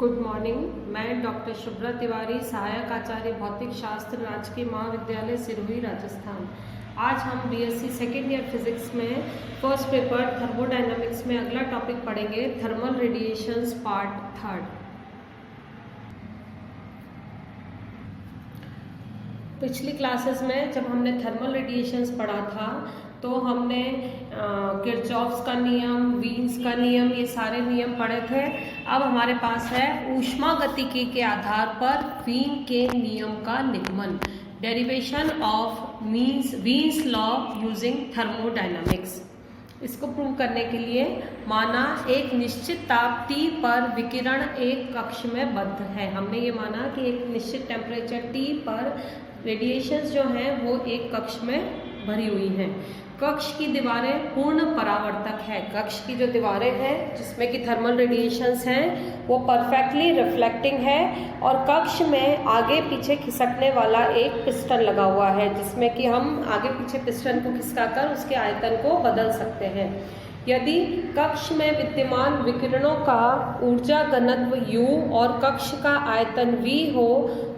Good morning. मैं doctor Shubhra Tiwari, सहायक आचार्य भौतिक शास्त्र, राजकीय महाविद्यालय सिरोही, राजस्थान। आज हम बीएससी सेकेंड ईयर फिजिक्स में फर्स्ट पेपर थर्मोडायनामिक्स में अगला टॉपिक पढ़ेंगे, थर्मल रेडिएशंस पार्ट थर्ड। पिछली क्लासेस में जब हमने थर्मल रेडिएशंस पढ़ा था तो हमने किरचॉफ्स का नियम, वीन्स का नियम, ये सारे नियम पढ़े थे। अब हमारे पास है ऊष्मागतिकी के आधार पर वीन के नियम का निगमन, derivation of Wien's law using thermodynamics. इसको प्रूव करने के लिए माना एक निश्चित ताप T पर विकिरण एक कक्ष में बद्ध है। हमने ये माना कि एक निश्चित टेम्परेचर T पर रेडिएशंस जो हैं वो एक कक्ष में भरी हुई हैं। कक्ष की दीवारें पूर्ण परावर्तक है। कक्ष की जो दीवारें हैं जिसमें कि थर्मल रेडिएशंस हैं वो परफेक्टली रिफ्लेक्टिंग है और कक्ष में आगे पीछे खिसकने वाला एक पिस्टन लगा हुआ है जिसमें कि हम आगे पीछे पिस्टन को खिसकाकर उसके आयतन को बदल सकते हैं। यदि कक्ष में विद्यमान विकिरणों का ऊर्जा घनत्व U और कक्ष का आयतन V हो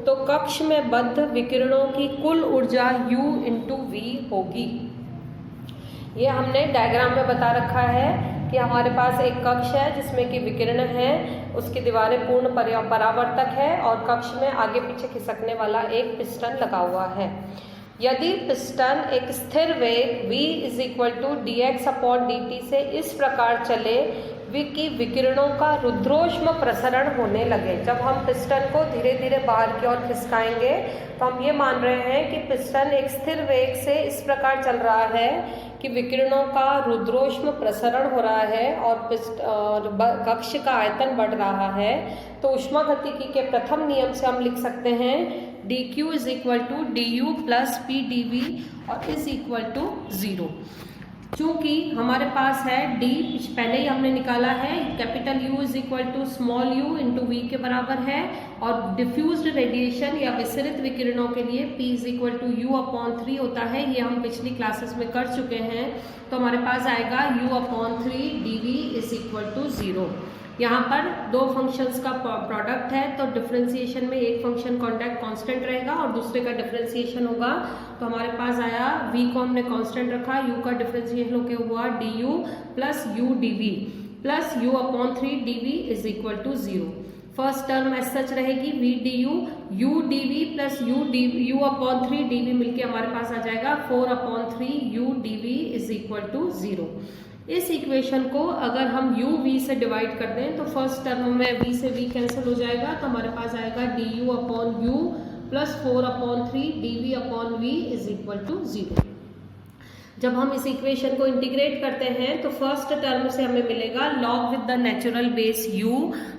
तो कक्ष में बद्ध विकिरणों की कुल ऊर्जा U × V होगी। ये हमने डायग्राम में बता रखा है कि हमारे पास एक कक्ष है जिसमें कि विकिरण है, उसकी दीवारें पूर्ण परावर्तक है और कक्ष में आगे पीछे खिसकने वाला एक पिस्टन लगा हुआ है। यदि पिस्टन एक स्थिर वेग v = dx/dt से इस प्रकार चले कि विकिरणों का रुद्रोष्म प्रसरण होने लगे। जब हम पिस्टन को धीरे धीरे बाहर की ओर खिसकाएंगे तो हम ये मान रहे हैं कि पिस्टन एक स्थिर वेग से इस प्रकार चल रहा है कि विकिरणों का रुद्रोष्म प्रसरण हो रहा है और कक्ष का आयतन बढ़ रहा है। तो ऊष्मागतिकी के प्रथम नियम से हम लिख सकते हैं dq = du + p dv और = 0। चूंकि हमारे पास है d पहले ही हमने निकाला है, capital U = small u × v के बराबर है और डिफ्यूज्ड रेडिएशन या विसरित विकिरणों के लिए P = U/3 होता है। ये हम पिछली क्लासेस में कर चुके हैं। तो हमारे पास आएगा U/3 dV = 0। यहाँ पर दो फंक्शंस का प्रोडक्ट है तो डिफरेंशिएशन में एक फंक्शन कांस्टेंट रहेगा और दूसरे का डिफरेंशिएशन होगा। तो हमारे पास आया v को हमने कांस्टेंट रखा, u का डिफरेंशिएशन होके हुआ du + u dv + U/3 dv = 0। First term as such रहेगी v du, u dv + U/3 dv मिलके हमारे पास आ जाएगा 4/3 u dv = 0। इस इक्वेशन को अगर हम u v से डिवाइड कर दें तो फर्स्ट टर्म में v से v कैंसिल हो जाएगा तो हमारे पास आएगा du/u + 4/3 dv/v = 0। जब हम इस इक्वेशन को इंटीग्रेट करते हैं तो फर्स्ट टर्म से हमें मिलेगा log with the natural base u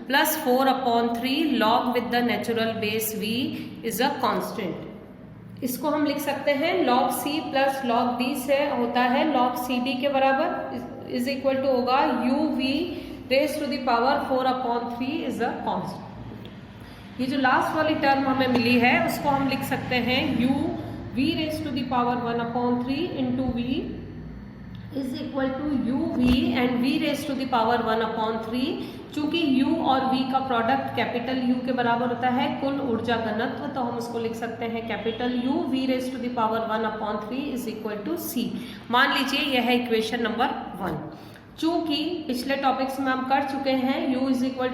+ 4/3 log with the natural base v is a constant. इसको हम लिख सकते हैं log c + log d से होता है log cd के बराबर = होगा uv raised to the power 4/3 is a constant. ये जो लास्ट वाली टर्म हमें मिली है उसको हम लिख सकते हैं uv raised to the power 1/3 × v = uv and v raised to the power 1/3। चूंकि u और v का प्रोडक्ट कैपिटल U के बराबर होता है कुल ऊर्जा घनत्व, तो हम उसको लिख सकते हैं capital U v raised to the power 1/3 = c। मान लीजिए यह है इक्वेशन नंबर 1। चूंकि पिछले टॉपिक्स में हम कर चुके हैं u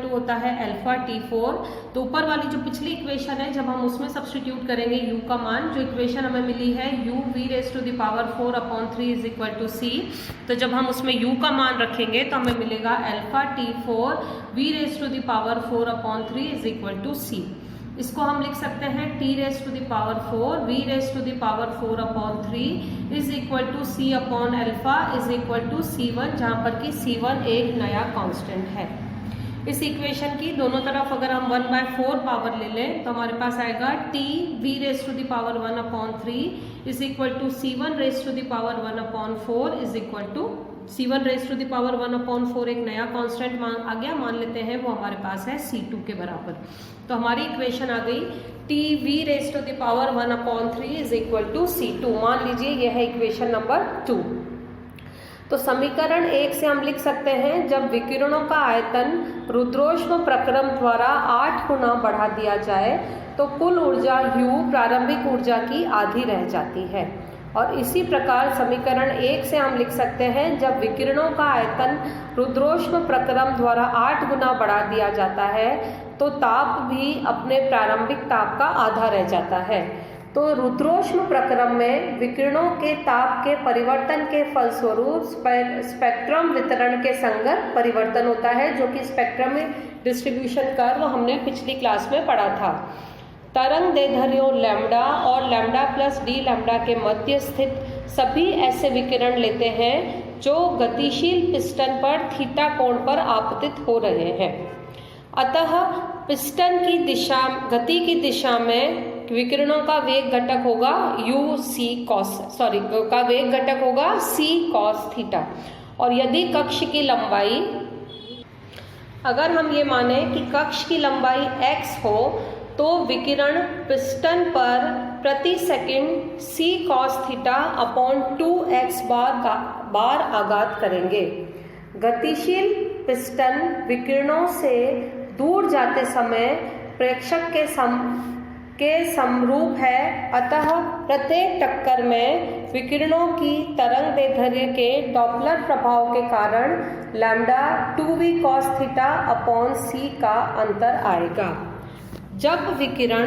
= होता है αT4, तो ऊपर वाली जो पिछली इक्वेशन है जब हम उसमें सब्स्टिट्यूट करेंगे u का मान, जो इक्वेशन हमें मिली है uv raised to the power 4/3 = c, तो जब हम उसमें u का मान रखेंगे तो हमें मिलेगा αT4 v raised to the power 4/3 = c। इसको हम लिख सकते हैं t raised to the power 4 v raised to the power 4/3 = c/α = c1, जहाँ पर कि c1 एक नया कांस्टेंट है। इस इक्वेशन की दोनों तरफ अगर हम 1/4 पावर ले लें तो हमारे पास आएगा t v raised to the power 1/3 = c1 raised to the power 1/4 c1 raised to the power 1/4 एक नया कांस्टेंट आ गया, मान लेते हैं वो हमारे पास है c2 के बराबर। तो हमारी इक्वेशन आ गई t v raised to the power 1/3 = c2। मान लीजिए यह है इक्वेशन नंबर 2। तो समीकरण 1 से हम लिख सकते हैं, जब विकिरणों का आयतन रुद्रोष्म प्रक्रम द्वारा 8 गुना बढ़ा दिया जाए तो कुल ऊर्जा U प्रारंभिक ऊर्जा की आधी रह जाती है। और इसी प्रकार समीकरण 1 से हम लिख सकते हैं, जब विकिरणों का आयतन रुद्रोष्म प्रक्रम द्वारा 8 गुना बढ़ा दिया जाता है तो ताप भी अपने प्रारंभिक ताप का आधा रह जाता है। तो रुद्रोष्म प्रक्रम में विकिरणों के ताप के परिवर्तन के फलस्वरूप स्पेक्ट्रम वितरण के संगत परिवर्तन होता है, जो कि स्पेक्ट्रम में डिस्ट्रीब्यूशन कर्व हमने पिछली क्लास में पढ़ा था। तरंग दैर्ध्यों लैम्डा और लैम्डा प्लस डी लैम्डा के मध्य स्थित सभी ऐसे विकिरण लेते हैं जो गतिशील पिस्टन पर थीटा कोण पर आपतित हो रहे हैं। अतः पिस्टन की दिशा, गति की दिशा में विकिरणों का वेग घटक होगा का वेग घटक होगा c cos थीटा। और यदि कक्ष की लंबाई, अगर हम ये माने कि कक्ष की लंबाई x हो तो विकिरण पिस्टन पर प्रति second c cos theta upon 2x बार आघात करेंगे। गतिशील पिस्टन विकिरणों से दूर जाते समय प्रेक्षक के समरूप है। अतः प्रत्येक टक्कर में विकिरणों की तरंग दैर्ध्य के डॉपलर प्रभाव के कारण lambda 2v cos theta upon c का अंतर आएगा। जब विकिरण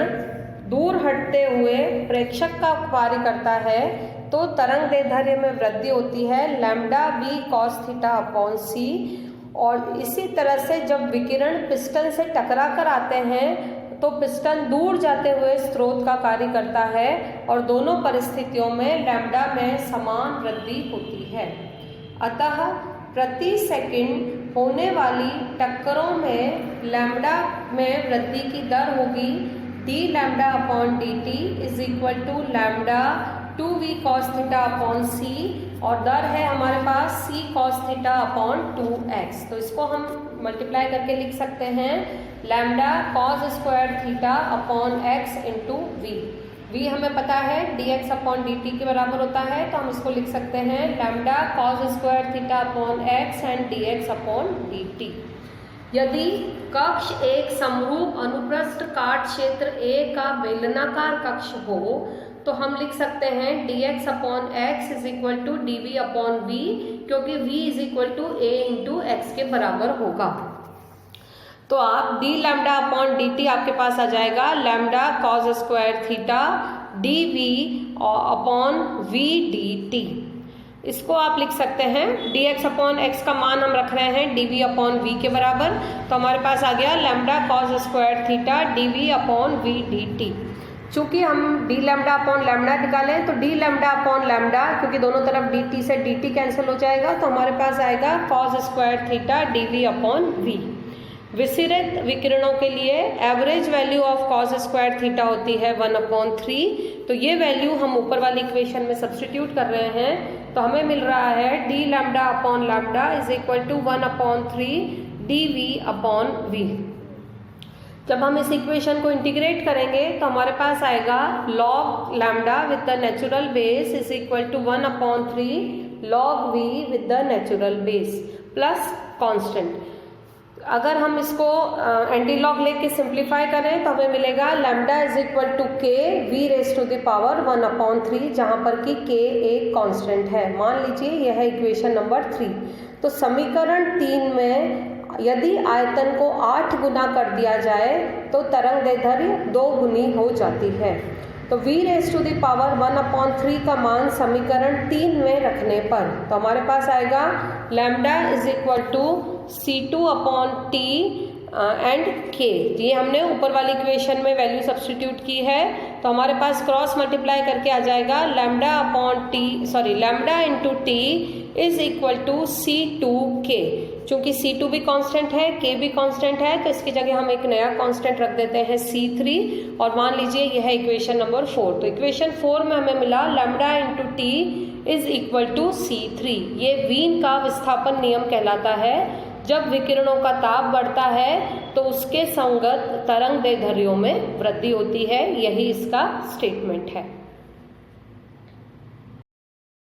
दूर हटते हुए प्रेक्षक का कार्य करता है तो तरंग दैर्ध्य में वृद्धि होती है lambda v cos theta upon c। और इसी तरह से जब विकिरण पिस्टन से टकरा कर आते हैं तो पिस्टन दूर जाते हुए स्रोत का कार्य करता है और दोनों परिस्थितियों में लैम्डा में समान वृद्धि होती है। अतः प्रति सेकंड होने वाली टक्करों में लैम्डा में वृद्धि की दर होगी d lambda upon dt is equal to lambda 2v cos theta upon c, और दर है हमारे पास c cos theta upon 2x। तो इसको हम मल्टीप्लाई करके लिख सकते हैं lambda cos square theta upon x into v हमें पता है dx अपॉन dt के बराबर होता है, तो हम इसको लिख सकते हैं lambda cos square theta upon x and dx upon dt। यदि कक्ष एक समरूप अनुप्रस्थ काट क्षेत्र A का बेलनाकार कक्ष हो तो हम लिख सकते हैं dx upon x is equal to dv upon v, क्योंकि v is equal to a into x के बराबर होगा। तो आप d लैम्डा अपॉन dt आपके पास आ जाएगा lambda cos square theta dv upon v dt। इसको आप लिख सकते हैं dx अपॉन x का मान हम रख रहे हैं dv अपॉन v के बराबर, तो हमारे पास आ गया lambda cos square theta dv upon v dt। चूंकि हम d लैम्डा अपॉन लैम्डा निकालें तो d लैम्डा अपॉन लैम्डा, क्योंकि दोनों तरफ dt से dt कैंसिल हो जाएगा, तो हमारे पास आएगा cos square theta dv upon v। विसिरित विकिरणों के लिए average value of cos square theta होती है 1/3। तो ये वैल्यू हम ऊपर वाली इक्वेशन में सब्स्टिट्यूट कर रहे हैं, तो हमें मिल रहा है d lambda upon lambda is equal to 1/3 dv upon v। जब हम इस इक्वेशन को इंटीग्रेट करेंगे तो हमारे पास आएगा log lambda with the natural base is equal to 1/3 log v with the natural base plus constant. अगर हम इसको एंटी लॉग लेके सिंप्लीफाई करें तो हमें मिलेगा lambda is equal to k v raise to the power 1/3, जहाँ पर कि k एक कांस्टेंट है। मान लीजिए यह है इक्वेशन नंबर 3। तो समीकरण 3 में यदि आयतन को 8 गुना कर दिया जाए तो तरंग दैर्ध्य 2 गुनी हो जाती है। तो v raise to the power 1/3 का मान समीकरण 3 में रखने पर तो हमारे पास आएगा lambda is equal to c2 upon t and k। ये हमने ऊपर वाली इक्वेशन में वैल्यू सब्स्टिट्यूट की है, तो हमारे पास क्रॉस मल्टीप्लाई करके आ जाएगा lambda into t is equal to c2k। चूंकि c2 भी कांस्टेंट है, k भी कांस्टेंट है, तो इसकी जगह हम एक नया कांस्टेंट रख देते हैं c3, और मान लीजिए यह है इक्वेशन नंबर 4। तो इक्वेशन 4 में हमें मिला lambda into t is equal to c3। ये वीन का विस्थापन नियम कहलाता है। जब विकिरणों का ताप बढ़ता है तो उसके संगत तरंग दैर्ध्यों में वृद्धि होती है, यही इसका स्टेटमेंट है।